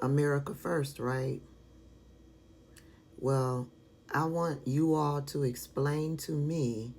America first, right? Well, I want you all to explain to me,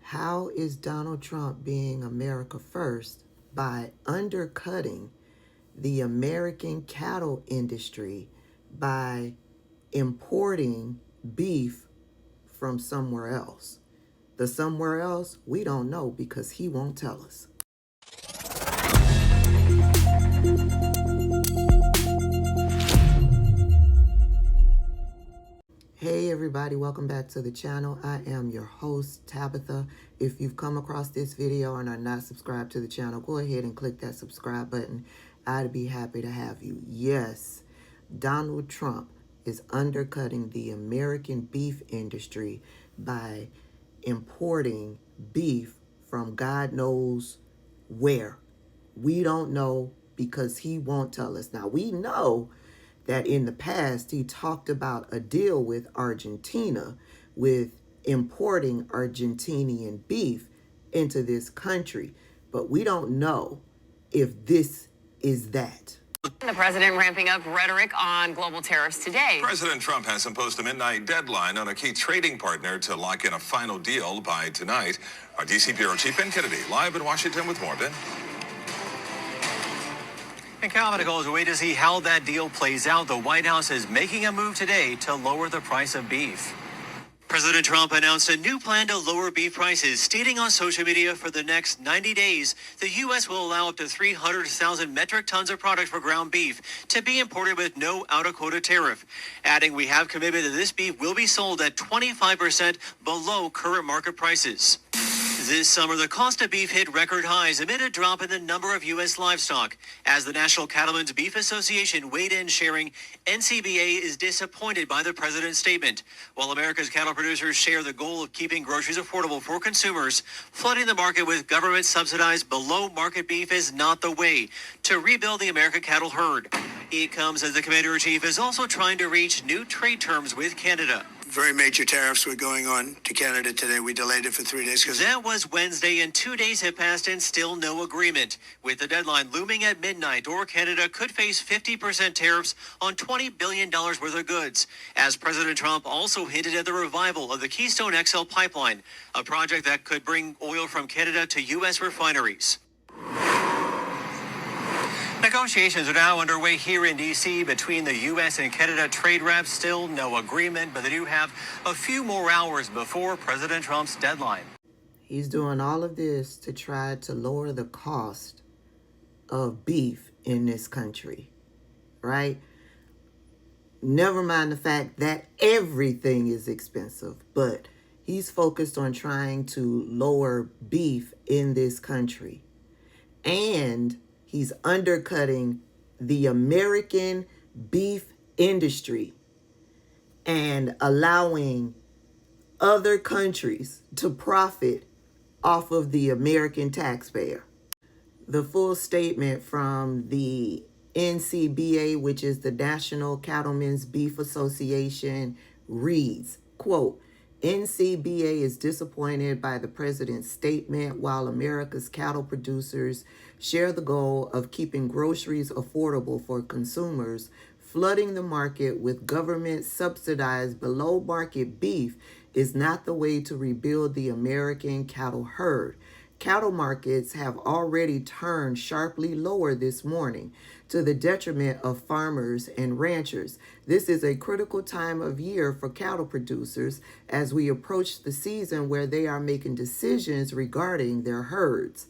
how is Donald Trump being America first by undercutting the American cattle industry by importing beef from somewhere else? The somewhere else, we don't know because he won't tell us. Hey everybody, welcome back to the channel. I am your host, Tabitha. If you've come across this video and are not subscribed to the channel, go ahead and click that subscribe button. I'd be happy to have you. Yes, Donald Trump is undercutting the American beef industry by importing beef from God knows where. We don't know because he won't tell us. Now, we know that in the past he talked about a deal with Argentina with importing Argentinian beef into this country, but we don't know if this is that. The president ramping up rhetoric on global tariffs today. President Trump has imposed a midnight deadline on a key trading partner to lock in a final deal by tonight. Our D.C. Bureau Chief Ben Kennedy live in Washington with more. Ben. And Calvin goes away to see how that deal plays out. The White House is making a move today to lower the price of beef. President Trump announced a new plan to lower beef prices, stating on social media for the next 90 days, the U.S. will allow up to 300,000 metric tons of product for ground beef to be imported with no out-of-quota tariff. Adding, we have commitment that this beef will be sold at 25% below current market prices. This summer, the cost of beef hit record highs amid a drop in the number of U.S. livestock. As the National Cattlemen's Beef Association weighed in, sharing, NCBA is disappointed by the president's statement. While America's cattle producers share the goal of keeping groceries affordable for consumers, flooding the market with government-subsidized below-market beef is not the way to rebuild the American cattle herd. It comes as the commander-in-chief is also trying to reach new trade terms with Canada. Very major tariffs were going on to Canada today. We delayed it for 3 days. That was Wednesday, and 2 days have passed and still no agreement. With the deadline looming at midnight, or Canada could face 50% tariffs on $20 billion worth of goods, as President Trump also hinted at the revival of the Keystone XL pipeline, a project that could bring oil from Canada to U.S. refineries. Negotiations are now underway here in D.C. between the U.S. and Canada trade reps. Still no agreement, but they do have a few more hours before President Trump's deadline. He's doing all of this to try to lower the cost of beef in this country, right? Never mind the fact that everything is expensive, but he's focused on trying to lower beef in this country. And he's undercutting the American beef industry and allowing other countries to profit off of the American taxpayer. The full statement from the NCBA, which is the National Cattlemen's Beef Association, reads, quote, NCBA is disappointed by the president's statement. While America's cattle producers share the goal of keeping groceries affordable for consumers, flooding the market with government-subsidized below-market beef is not the way to rebuild the American cattle herd. Cattle markets have already turned sharply lower this morning to the detriment of farmers and ranchers. This is a critical time of year for cattle producers as we approach the season where they are making decisions regarding their herds.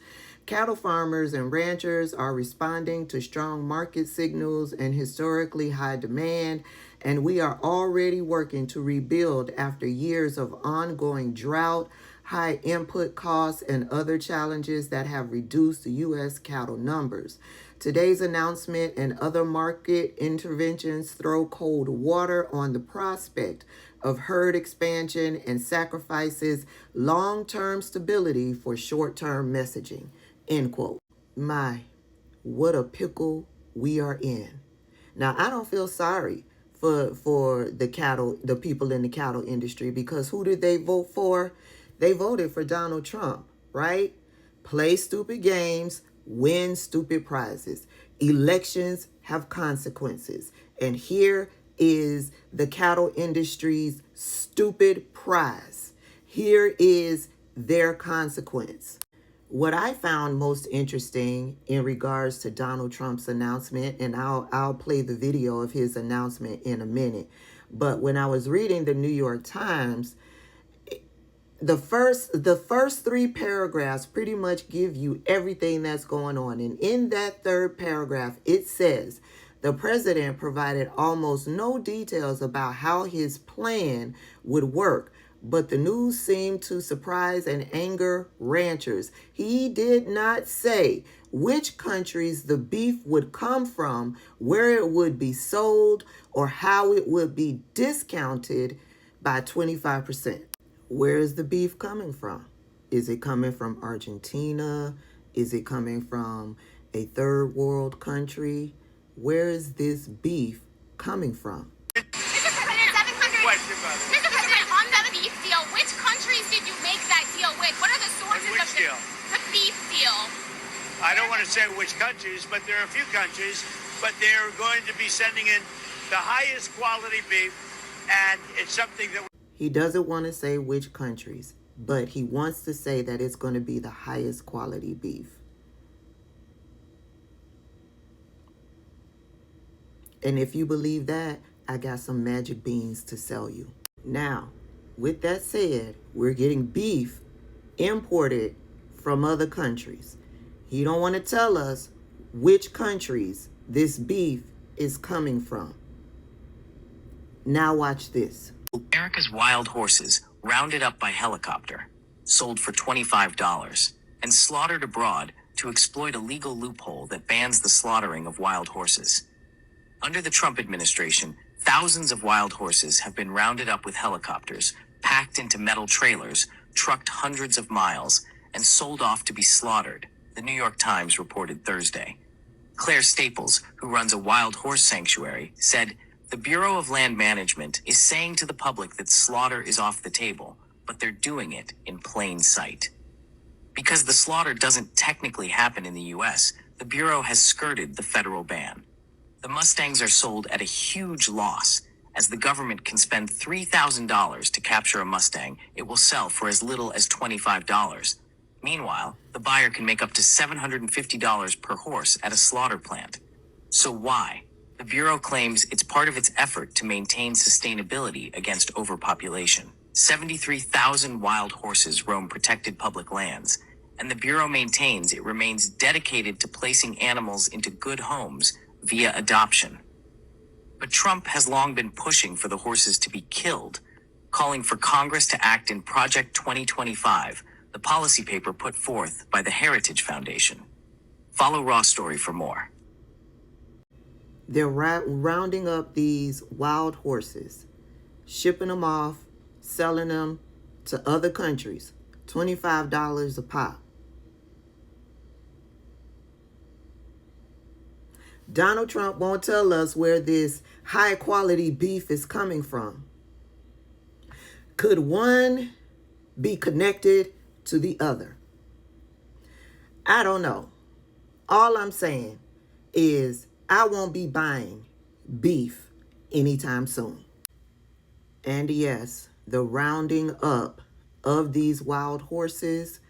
Cattle farmers and ranchers are responding to strong market signals and historically high demand, and we are already working to rebuild after years of ongoing drought, high input costs, and other challenges that have reduced the U.S. cattle numbers. Today's announcement and other market interventions throw cold water on the prospect of herd expansion and sacrifices long-term stability for short-term messaging. End quote. My, what a pickle we are in. Now, I don't feel sorry for the people in the cattle industry, because who did they vote for? They voted for Donald Trump, right? Play stupid games, win stupid prizes. Elections have consequences. And here is the cattle industry's stupid prize. Here is their consequence. What I found most interesting in regards to Donald Trump's announcement, and I'll play the video of his announcement in a minute, but when I was reading the New York Times, the first three paragraphs pretty much give you everything that's going on. And in that third paragraph, it says the president provided almost no details about how his plan would work, but the news seemed to surprise and anger ranchers. He did not say which countries the beef would come from, where it would be sold, or how it would be discounted by 25%. Where is the beef coming from? Is it coming from Argentina? Is it coming from a third world country? Where is this beef coming from? Mr. President, on that beef deal, which countries did you make that deal with? What are the sources of the beef deal? I don't want to say which countries, but there are a few countries, but they're going to be sending in the highest quality beef, and it's something that... He doesn't want to say which countries, but he wants to say that it's going to be the highest quality beef. And if you believe that, I got some magic beans to sell you. Now, with that said, we're getting beef imported from other countries. He don't want to tell us which countries this beef is coming from. Now watch this. America's wild horses rounded up by helicopter, sold for $25, and slaughtered abroad to exploit a legal loophole that bans the slaughtering of wild horses. Under the Trump administration, thousands of wild horses have been rounded up with helicopters, packed into metal trailers, trucked hundreds of miles, and sold off to be slaughtered, the New York Times reported Thursday. Claire Staples, who runs a wild horse sanctuary, said, "The Bureau of Land Management is saying to the public that slaughter is off the table, but they're doing it in plain sight." Because the slaughter doesn't technically happen in the U.S., the Bureau has skirted the federal ban. The Mustangs are sold at a huge loss. As the government can spend $3,000 to capture a Mustang, it will sell for as little as $25. Meanwhile, the buyer can make up to $750 per horse at a slaughter plant. So why? The Bureau claims it's part of its effort to maintain sustainability against overpopulation. 73,000 wild horses roam protected public lands, and the Bureau maintains it remains dedicated to placing animals into good homes via adoption. But Trump has long been pushing for the horses to be killed, calling for Congress to act in Project 2025, the policy paper put forth by the Heritage Foundation. Follow Raw Story for more. They're rounding up these wild horses, shipping them off, selling them to other countries, $25 a pop. Donald Trump won't tell us where this high quality beef is coming from. Could one be connected to the other? I don't know. All I'm saying is I won't be buying beef anytime soon. And yes, the rounding up of these wild horses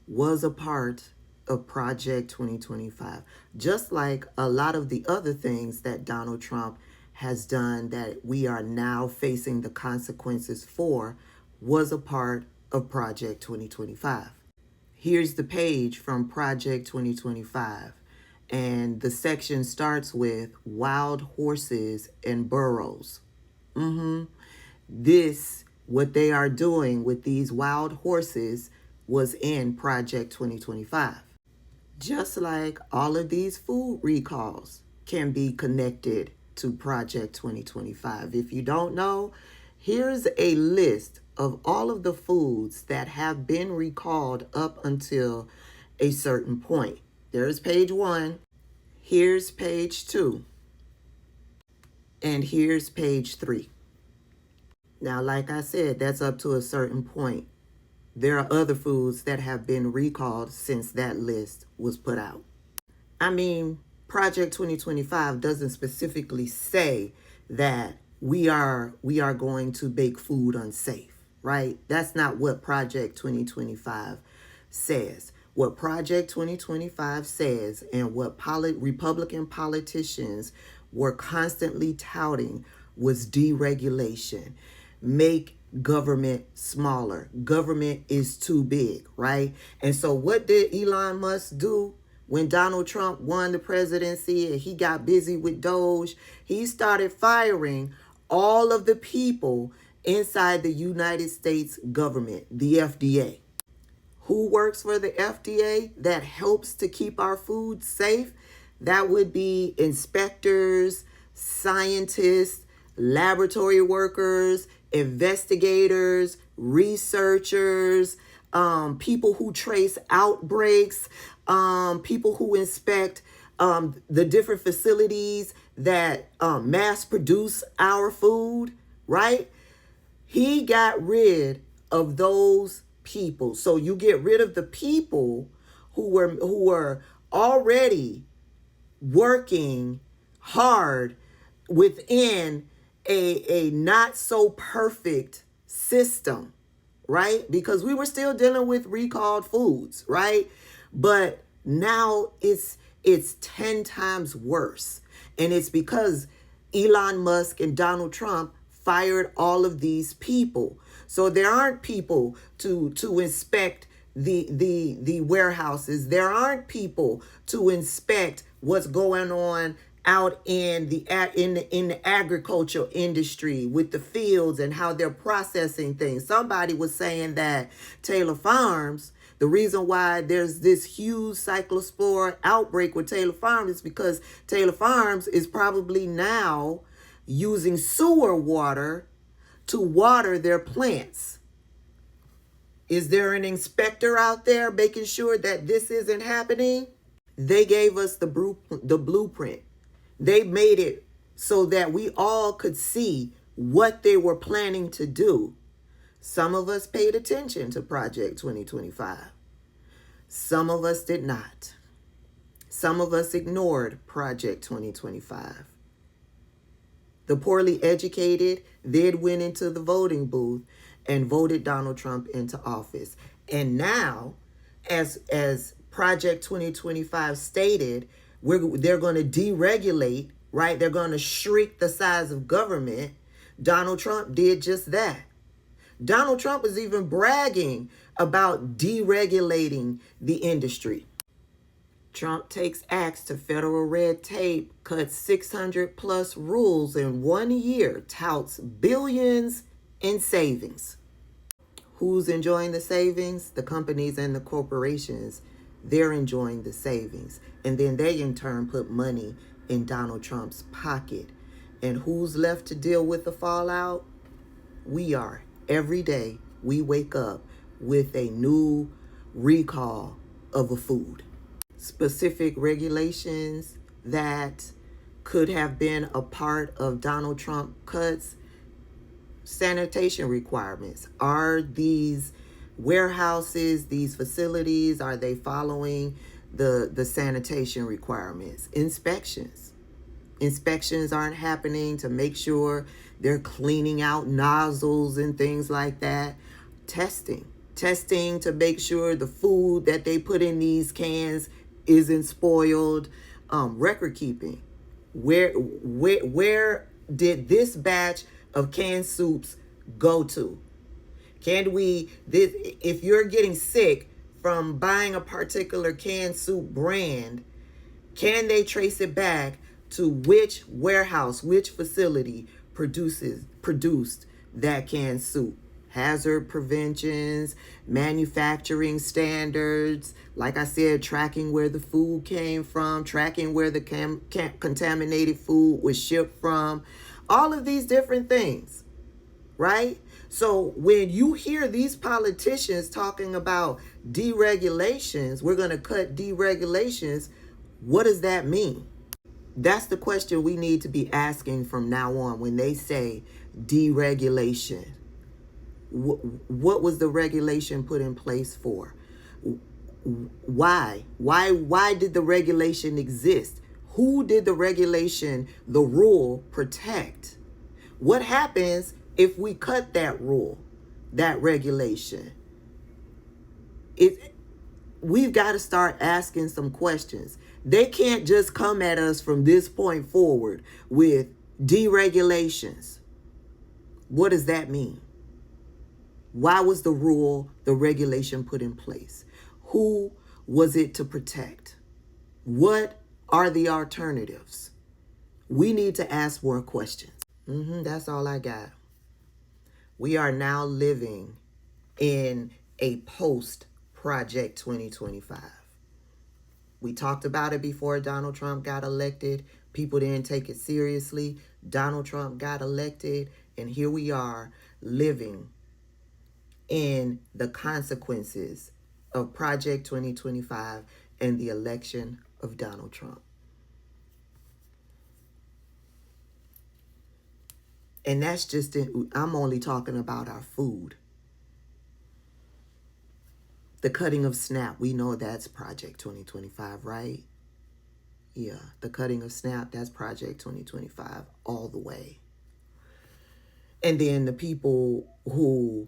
was a part of Project 2025, just like a lot of the other things that Donald Trump has done that we are now facing the consequences for was a part of Project 2025. Here's the page from Project 2025, and the section starts with wild horses and burros. What they are doing with these wild horses was in Project 2025. Just like all of these food recalls can be connected to Project 2025. If you don't know, here's a list of all of the foods that have been recalled up until a certain point. There's page 1, here's page 2, and here's page 3. Now, like I said, that's up to a certain point. There are other foods that have been recalled since that list was put out. I mean, Project 2025 doesn't specifically say that we are going to make food unsafe, right? That's not what Project 2025 says. What Project 2025 says, and what Republican politicians were constantly touting, was deregulation. Make government smaller. Government is too big, right? And so what did Elon Musk do? When Donald Trump won the presidency and he got busy with Doge, he started firing all of the people inside the United States government, the FDA. Who works for the FDA that helps to keep our food safe? That would be inspectors, scientists, laboratory workers, investigators, researchers, people who trace outbreaks, people who inspect the different facilities that mass produce our food, right? He got rid of those people. So you get rid of the people who were already working hard within a not so perfect system, right? Because we were still dealing with recalled foods, right? But now it's 10 times worse. And it's because Elon Musk and Donald Trump fired all of these people. So there aren't people to inspect the warehouses. There aren't people to inspect what's going on out in the agricultural industry with the fields and how they're processing things. Somebody was saying that Taylor Farms, the reason why there's this huge cyclospore outbreak with Taylor Farms is because Taylor Farms is probably now using sewer water to water their plants. Is there an inspector out there making sure that this isn't happening? They gave us the blueprint. They made it so that we all could see what they were planning to do. Some of us paid attention to Project 2025. Some of us did not. Some of us ignored Project 2025. The poorly educated then went into the voting booth and voted Donald Trump into office. And now, as Project 2025 stated, they're going to deregulate, right? They're going to shrink the size of government. Donald Trump did just that. Donald Trump is even bragging about deregulating the industry. Trump takes axe to federal red tape, cuts 600 plus rules in 1 year, touts billions in savings. Who's enjoying the savings? The companies and the corporations. They're enjoying the savings. And then they in turn put money in Donald Trump's pocket. And who's left to deal with the fallout? We are. Every day we wake up with a new recall of a food. Specific regulations that could have been a part of Donald Trump cuts. Sanitation requirements. Are these warehouses, these facilities, are they following the sanitation requirements? Inspections. Inspections aren't happening to make sure they're cleaning out nozzles and things like that. Testing to make sure the food that they put in these cans isn't spoiled. Record keeping. Where did this batch of canned soups go to? If you're getting sick from buying a particular canned soup brand, can they trace it back to which warehouse, which facility produced that canned soup? Hazard preventions, manufacturing standards, like I said, tracking where the food came from, tracking where the contaminated food was shipped from, all of these different things, right? So when you hear these politicians talking about deregulations, we're going to cut deregulations, what does that mean? That's the question we need to be asking from now on when they say deregulation. What was the regulation put in place for? Why did the regulation exist? Who did the regulation, the rule, protect? What happens if we cut that rule, that regulation? We've got to start asking some questions. They can't just come at us from this point forward with deregulations. What does that mean? Why was the rule, the regulation put in place? Who was it to protect? What are the alternatives? We need to ask more questions. That's all I got. We are now living in a post-Project 2025. We talked about it before Donald Trump got elected. People didn't take it seriously. Donald Trump got elected, and here we are living in the consequences of Project 2025 and the election of Donald Trump. And that's just, I'm only talking about our food. The cutting of SNAP, we know that's Project 2025, right? Yeah, the cutting of SNAP, that's Project 2025 all the way. And then the people who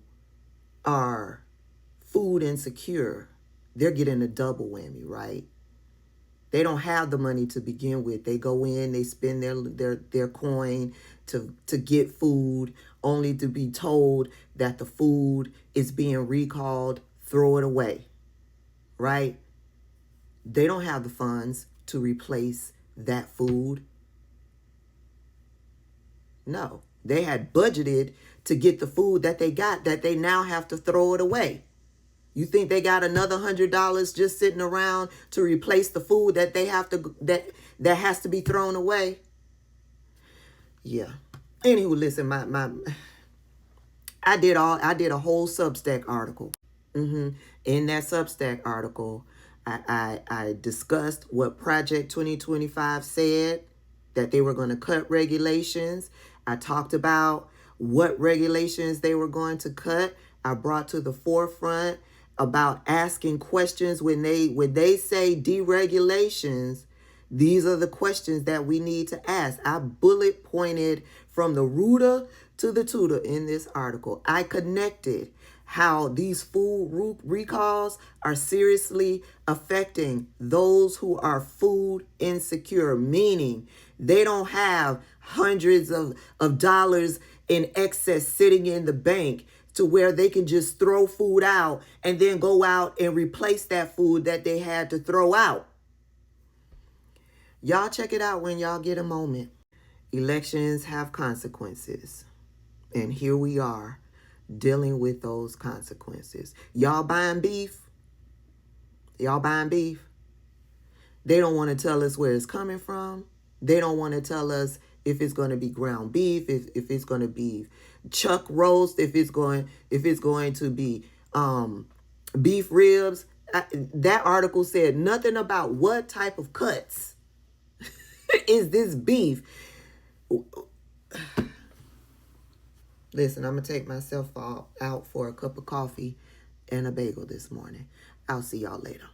are food insecure, they're getting a double whammy, right? They don't have the money to begin with. They go in, they spend their coin to get food, only to be told that the food is being recalled, throw it away, right? They don't have the funds to replace that food. No, they had budgeted to get the food that they got, that they now have to throw it away. You think they got another $100 just sitting around to replace the food that they have to, that has to be thrown away? Yeah. Anywho, listen, I did a whole Substack article. In that Substack article, I discussed what Project 2025 said, that they were going to cut regulations. I talked about what regulations they were going to cut. I brought to the forefront about asking questions when they say deregulations. These are the questions that we need to ask. I bullet pointed from the rooter to the tutor in this article. I connected how these food recalls are seriously affecting those who are food insecure, meaning they don't have hundreds of dollars in excess sitting in the bank to where they can just throw food out and then go out and replace that food that they had to throw out. Y'all check it out when y'all get a moment. Elections have consequences. And here we are dealing with those consequences. Y'all buying beef? Y'all buying beef? They don't want to tell us where it's coming from. They don't want to tell us if it's going to be ground beef, if it's going to be chuck roast, if it's going to be beef ribs. That article said nothing about what type of cuts is this beef. Listen, I'm going to take myself out for a cup of coffee and a bagel this morning. I'll see y'all later.